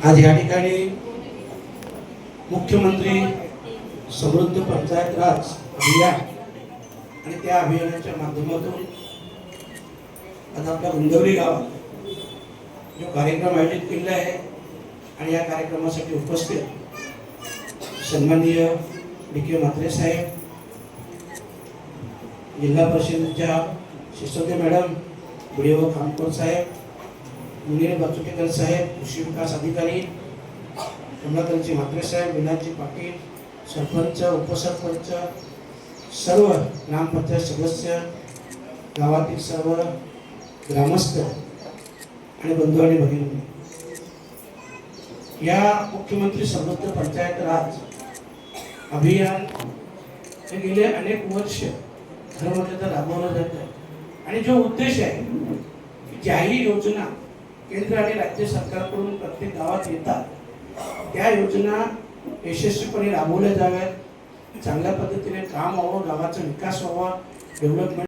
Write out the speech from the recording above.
आज या ठिकाणी मुख्यमंत्री समृद्ध पंचायत राज अभियान आणि त्या अभियानाच्या माध्यमातून आज आपल्या गुंदवली गावात जो कार्यक्रम आयोजित केलेला आहे आणि या कार्यक्रमासाठी उपस्थित सन्माननीय डी.के. म्हात्रे साहेब, जिल्हा परिषदेच्या सिसोदे मॅडम, बी.डी.ओ. खामकर साहेब, मुनीर बचुकेकर साहेब, कृषी विकास अधिकारी कमलाकरजी म्हात्रे साहेब, विनायकजी पाटील, सरपंच, उपसरपंच, सर्व ग्रामपंचायत सदस्य, गावातील सर्व ग्रामस्थ आणि बंधू आणि भगिनी, या मुख्यमंत्री समृद्ध पंचायत राज अभियान हे गेले अनेक वर्ष खरं म्हटलं तर राबवलं जात आहे. आणि जो उद्देश आहे की ज्याही योजना केंद्र आणि राज्य सरकारकडून प्रत्येक गावात येतात त्या योजना यशस्वीपणे राबवल्या जाव्यात, चांगल्या पद्धतीने काम व्हावं, गावाचा विकास व्हावा, डेव्हलपमेंट